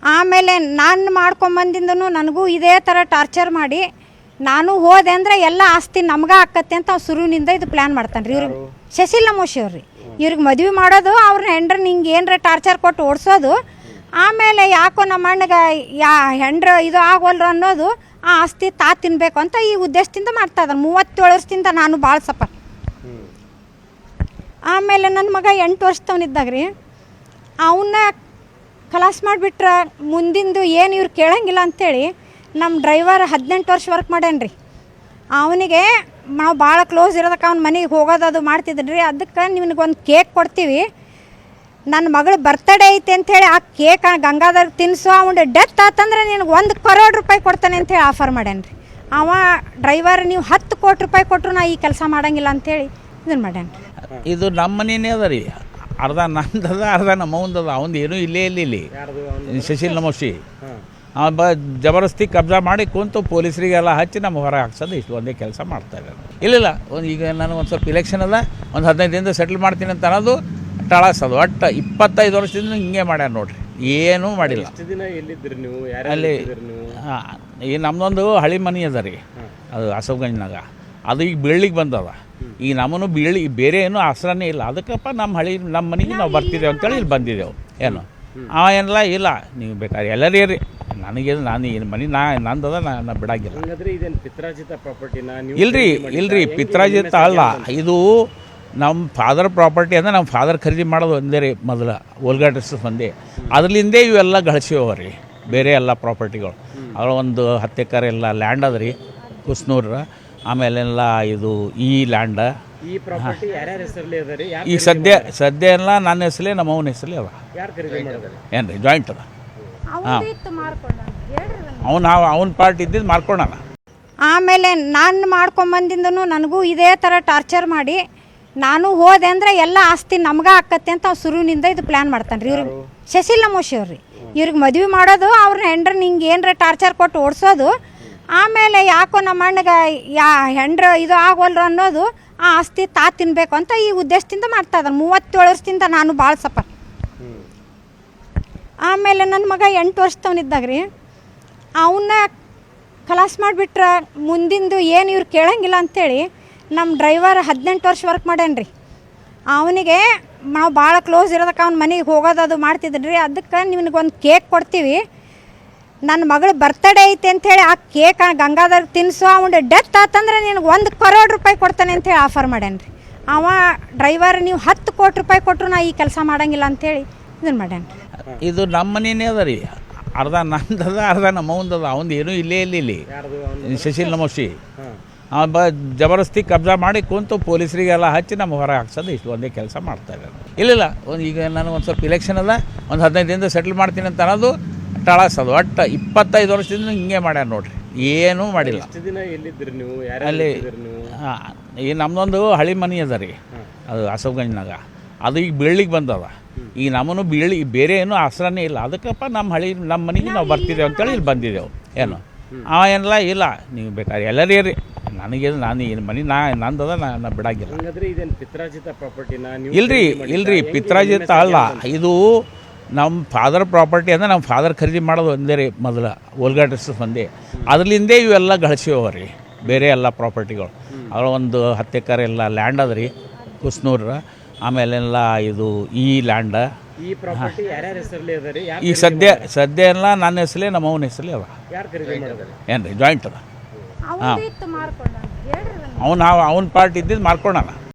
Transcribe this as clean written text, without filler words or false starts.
ಆಮೇಲೆ ನಾನು ಮಾಡ್ಕೊಂಬಂದಿಂದನು ನನಗೂ ಇದೇ ಥರ ಟಾರ್ಚರ್ ಮಾಡಿ ನಾನು ಹೋದೆ ಅಂದರೆ ಎಲ್ಲ ಆಸ್ತಿ ನಮ್ಗೆ ಆಕತ್ತೆ ಅಂತ ಅವ್ರು ಶುರುವಿನಿಂದ ಇದು ಪ್ಲ್ಯಾನ್ ಮಾಡ್ತಾನೆ ರೀ ಇವ್ರಿಗೆ. ಶಶಿಲ್ ನಮೋಶಿ ಅವ್ರಿ ಇವ್ರಿಗೆ ಮದುವೆ ಮಾಡೋದು ಅವ್ರನ್ನ ಹೆಂಡ್ರ ನಿಂಗೆ ಏನರ ಟಾರ್ಚರ್ ಕೊಟ್ಟು ಓಡಿಸೋದು, ಆಮೇಲೆ ಯಾಕೋ ನಮ್ಮ ಅಣ್ಣಗೆ ಹೆಂಡ್ರ ಇದು ಆಗೋಲ್ರು ಅನ್ನೋದು, ಆ ಆಸ್ತಿ ತಿನ್ಬೇಕು ಅಂತ ಈ ಉದ್ದೇಶದಿಂದ ಮಾಡ್ತಾ ಇದ್ದಾನೆ. 37 ವರ್ಷದಿಂದ ನಾನು ಭಾಳ ಸಫರ್. ಆಮೇಲೆ ನನ್ನ ಮಗ 8 ವರ್ಷದವನಿದ್ದಾಗ ರೀ ಅವನ್ನ ಖಲಾಸ್ ಮಾಡಿಬಿಟ್ರೆ ಮುಂದಿಂದು ಏನು ಇವ್ರು ಕೇಳಂಗಿಲ್ಲ ಅಂಥೇಳಿ ನಮ್ಮ ಡ್ರೈವರ್ 18 ವರ್ಷ ವರ್ಕ್ ಮಾಡ್ಯಾನ ರೀ. ಅವನಿಗೆ ನಾವು ಭಾಳ ಕ್ಲೋಸ್ ಇರೋದಕ್ಕೆ ಅವ್ನ ಮನೆಗೆ ಹೋಗೋದು ಮಾಡ್ತಿದ್ದೀನಿ ರೀ. ಅದಕ್ಕೆ ನಿನಗೊಂದು ಕೇಕ್ ಕೊಡ್ತೀವಿ, ನನ್ನ ಮಗಳು ಬರ್ತಡೇ ಐತೆ ಅಂಥೇಳಿ ಆ ಕೇಕ್ ಗಂಗಾಧರ್ಗೆ ತಿನ್ನಿಸು, ಅವನ ಡೆತ್ ಆತಂದ್ರೆ ನಿನಗೆ 1 crore ರೂಪಾಯಿ ಕೊಡ್ತಾನೆ ಅಂಥೇಳಿ ಆಫರ್ ಮಾಡ್ಯಾನ ರೀ. ಅವ ಡ್ರೈವರ್ ನೀವು 10 ಕೋಟಿ ರೂಪಾಯಿ ಕೊಟ್ಟರು ನಾ ಈ ಕೆಲಸ ಮಾಡೋಂಗಿಲ್ಲ ಅಂಥೇಳಿ ಇದನ್ನು ಮಾಡ್ಯಾನ ರೀ. ಇದು ನಮ್ಮ ಮನೆಯೇ ಅದ ರೀ, ಅರ್ಧ ನಂದದ ಅರ್ಧ ನಮ್ಮ ಅವಂದದ. ಅವಂದು ಏನೂ ಇಲ್ಲೇ ಇಲ್ಲಿ ಶಶಿಲ್ ನಮೋಶಿ ಜಬರ್ದಸ್ತಿ ಕಬ್ಜಾ ಮಾಡಿ ಕುಂತು ಪೊಲೀಸರಿಗೆಲ್ಲ ಹಚ್ಚಿ ನಮ್ಮ ಹೊರಗೆ ಹಾಕ್ಸೋದು ಇಷ್ಟು ಒಂದೇ ಕೆಲಸ ಮಾಡ್ತಾರೆ. ಇಲ್ಲ ಈಗ ನಾನು ಒಂದು ಸ್ವಲ್ಪ ಇಲೆಕ್ಷನ್ ಅದ, ಒಂದು 15 ದಿನದ ಸೆಟ್ಲ್ ಮಾಡ್ತೀನಿ ಅಂತ ಅನ್ನೋದು ಟಳಸೋದು. ಒಟ್ಟು 25 ವರ್ಷದಿಂದ ಹಿಂಗೆ ಮಾಡ್ಯಾರ ನೋಡ್ರಿ, ಏನೂ ಮಾಡಿಲ್ಲ. ಅಲ್ಲಿ ಈ ನಮ್ಮದೊಂದು ಹಳಿ ಮನೆ ಅದ ರೀ, ಅದು ಅಸಫ್ಗಂಜ್ನಾಗ. ಅದು ಈಗ ಬೀಳ್ಲಿಕ್ಕೆ ಬಂದದ. ಈಗ ನಮ್ಮನ್ನು ಬೀಳಿ ಬೇರೆ ಏನೂ ಆಸರನೇ ಇಲ್ಲ. ಅದಕ್ಕಪ್ಪ ನಮ್ಮ ಮನೆಗೆ ನಾವು ಬರ್ತಿದ್ದೇವೆ ಅಂತೇಳಿ ಇಲ್ಲಿ ಬಂದಿದ್ದೆವು. ಏನು ಏನಿಲ್ಲ ಇಲ್ಲ ನೀವು ಬೇಕಾದ್ರೆ ಎಲ್ಲರೇ ರೀ, ನನಗೆ ನಾನು ಈ ಮನೆ ನಂದದ ನಾ ಬಿಡಂಗಿಲ್ಲ. ಇಲ್ರಿ ಪಿತ್ರಾಜಿತ ಅಲ್ಲ, ಇದು ನಮ್ಮ ಫಾದರ್ ಪ್ರಾಪರ್ಟಿ ಅಂದರೆ ನಮ್ಮ ಫಾದರ್ ಖರೀದಿ ಮಾಡೋದು ಒಂದೇ ರೀ. ಮೊದಲು ಓಲ್ಗಾಡ್ರೆಸ್ ಒಂದೇ, ಅದರಲ್ಲಿಂದೇ ಇವೆಲ್ಲ ಗಳಿಸಿವ ರೀ ಬೇರೆ ಎಲ್ಲ ಪ್ರಾಪರ್ಟಿಗಳು. ಅದ್ರ ಒಂದು 10 ಎಕರೆ ಎಲ್ಲ ಲ್ಯಾಂಡ್ ಅದ ರೀ ಕುಸ್ನೂರ. ಆಮೇಲೆಲ್ಲ ಇದು ಈ ಲ್ಯಾಂಡ್ ಈಗ ಸದ್ಯ ಎಲ್ಲ ನನ್ನ ಹೆಸರೇ ನಮ್ಮ ಅವನ ಹೆಸರೇ ಅದ. ಏನು ರೀ ಜಾಯಿಂಟ್ ಅದ. ಹಾಂ ಅವನ ಪಾರ್ಟಿ ಇದ್ದಿದ್ದು ಮಾರ್ಕೊಳ್ಳೋಣ. ಆಮೇಲೆ ನಾನು ಮಾಡ್ಕೊಂಬಂದಿಂದನು ನನಗೂ ಇದೇ ಥರ ಟಾರ್ಚರ್ ಮಾಡಿ ನಾನು ಹೋದೆ ಅಂದರೆ ಎಲ್ಲ ಆಸ್ತಿ ನಮ್ಗೆ ಆಕತ್ತೆ ಅಂತ ಅವ್ರು ಶುರುವಿನಿಂದ ಇದು ಪ್ಲ್ಯಾನ್ ಮಾಡ್ತಾನೆ ರೀ ಇವ್ರಿಗೆ. ಶಶಿಲ್ ನಮೋಶಿ ಅವ್ರಿ ಇವ್ರಿಗೆ ಮದುವೆ ಮಾಡೋದು ಅವ್ರನ್ನ ಹೆಂಡ್ರ ನಿಂಗೆ ಏನರ ಟಾರ್ಚರ್ ಕೊಟ್ಟು ಓಡಿಸೋದು, ಆಮೇಲೆ ಯಾಕೋ ನಮ್ಮ ಅಣ್ಣಗೆ ಹೆಂಡ್ರ ಇದು ಆಗೋಲ್ರು ಅನ್ನೋದು, ಆ ಆಸ್ತಿ ತಿನ್ಬೇಕು ಅಂತ ಈ ಉದ್ದೇಶದಿಂದ ಮಾಡ್ತಾ ಇದ್ದಾನೆ. 37 ವರ್ಷದಿಂದ ನಾನು ಭಾಳ ಸಫರ್. ಆಮೇಲೆ ನನ್ನ ಮಗ 8 ವರ್ಷದವನಿದ್ದಾಗ ರೀ ಅವನ್ನ ಖಲಾಸ್ ಮಾಡಿಬಿಟ್ರೆ ಮುಂದಿಂದು ಏನು ಇವ್ರು ಕೇಳಂಗಿಲ್ಲ ಅಂಥೇಳಿ ನಮ್ಮ ಡ್ರೈವರ್ 18 ವರ್ಷ ವರ್ಕ್ ಮಾಡ್ಯಾನ ರೀ. ಅವನಿಗೆ ನಾವು ಭಾಳ ಕ್ಲೋಸ್ ಇರೋದಕ್ಕೆ ಅವ್ನ ಮನೆಗೆ ಹೋಗೋದು ಮಾಡ್ತಿದ್ದೀನಿ ರೀ. ಅದಕ್ಕೆ ನಿನಗೊಂದು ಕೇಕ್ ಕೊಡ್ತೀವಿ, ನನ್ನ ಮಗಳು ಬರ್ತಡೇ ಐತೆ ಅಂಥೇಳಿ ಆ ಕೇಕ್ ಗಂಗಾಧರ್ಗೆ ತಿನ್ನಿಸು, ಅವನ ಡೆತ್ ಆತಂದ್ರೆ ನಿನಗೆ 1 crore ರೂಪಾಯಿ ಕೊಡ್ತಾನೆ ಅಂಥೇಳಿ ಆಫರ್ ಮಾಡ್ಯಾನ ರೀ. ಅವ ಡ್ರೈವರ್ ನೀವು 10 ಕೋಟಿ ರೂಪಾಯಿ ಕೊಟ್ಟರು ನಾ ಈ ಕೆಲಸ ಮಾಡೋಂಗಿಲ್ಲ ಅಂಥೇಳಿ ಇದನ್ನು ಮಾಡ್ಯಾನ ರೀ. ಇದು ನಮ್ಮ ಮನೆಯೇ ಅದ ರೀ, ಅರ್ಧ ನಂದದ ಅರ್ಧ ನಮ್ಮ ಅವಂದದ. ಅವಂದು ಏನೂ ಇಲ್ಲೇ ಇಲ್ಲಿ ಶಶಿಲ್ ನಮೋಶಿ ಜಬರ್ದಸ್ತಿ ಕಬ್ಜಾ ಮಾಡಿ ಕುಂತು ಪೊಲೀಸರಿಗೆಲ್ಲ ಹಚ್ಚಿ ನಮ್ಮ ಹೊರಗೆ ಹಾಕ್ಸೋದು ಇಷ್ಟು ಒಂದೇ ಕೆಲಸ ಮಾಡ್ತಾರೆ. ಇಲ್ಲ ಈಗ ನಾನು ಒಂದು ಸ್ವಲ್ಪ ಇಲೆಕ್ಷನ್ ಅದ, ಒಂದು 15 ದಿನದ ಸೆಟ್ಲ್ ಮಾಡ್ತೀನಿ ಅಂತ ಅನ್ನೋದು ಟಳಸೋದು. ಒಟ್ಟು 25 ವರ್ಷದಿಂದ ಹಿಂಗೆ ಮಾಡ್ಯಾರ ನೋಡ್ರಿ, ಏನೂ ಮಾಡಿಲ್ಲ. ಅಲ್ಲಿ ಈ ನಮ್ಮದೊಂದು ಹಳಿ ಮನೆ ಅದ ರೀ, ಅದು ಅಸಫ್ಗಂಜ್ನಾಗ. ಅದು ಈಗ ಬೀಳ್ಲಿಕ್ಕೆ ಬಂದದ. ಈಗ ನಮ್ಮನ್ನು ಬೇರೆ ಏನೂ ಆಸರನೇ ಇಲ್ಲ. ಅದಕ್ಕಪ್ಪ ನಮ್ಮ ಮನೆಗೆ ನಾವು ಬರ್ತಿದ್ದೇವೆ ಅಂತೇಳಿ ಇಲ್ಲಿ ಬಂದಿದ್ದೆವು. ಏನು ಏನಿಲ್ಲ ಇಲ್ಲ ನೀವು ಬೇಕಾದ್ರೆ ಎಲ್ಲರೇ ರೀ, ನನಗೆ ನಾನು ಈ ಮನೆ ನಂದದ ನಾ ಬಿಡಂಗಿಲ್ಲ. ಇಲ್ರಿ ಪಿತ್ರಾಜಿತ ಅಲ್ಲ, ಇದು ನಮ್ಮ ಫಾದರ್ ಪ್ರಾಪರ್ಟಿ ಅಂದರೆ ನಮ್ಮ ಫಾದರ್ ಖರೀದಿ ಮಾಡೋದು ಒಂದೇ ರೀ. ಮೊದಲು ಓಲ್ಗಾಡ್ರೆಸ್ ಒಂದೇ, ಅದರಲ್ಲಿಂದೇ ಇವೆಲ್ಲ ಗಳಿಸಿವ ರೀ ಬೇರೆ ಎಲ್ಲ ಪ್ರಾಪರ್ಟಿಗಳು. ಅದ್ರ ಒಂದು 10 ಎಕರೆ ಎಲ್ಲ ಲ್ಯಾಂಡ್ ಅದ ರೀ ಕುಸ್ನೂರ. ಆಮೇಲೆಲ್ಲ ಇದು ಈ ಲ್ಯಾಂಡ್ ಈಗ ಸದ್ಯ ಎಲ್ಲ ನನ್ನ ಹೆಸರೇ ನಮ್ಮ ಅವನ ಹೆಸರೇ ಅದ. ಏನು ರೀ ಜಾಯಿಂಟ್ ಅದ. ಹಾಂ ಅವನ ಪಾರ್ಟಿ ಇದ್ದಿದ್ದು ಮಾರ್ಕೊಳ್ಳೋಣ.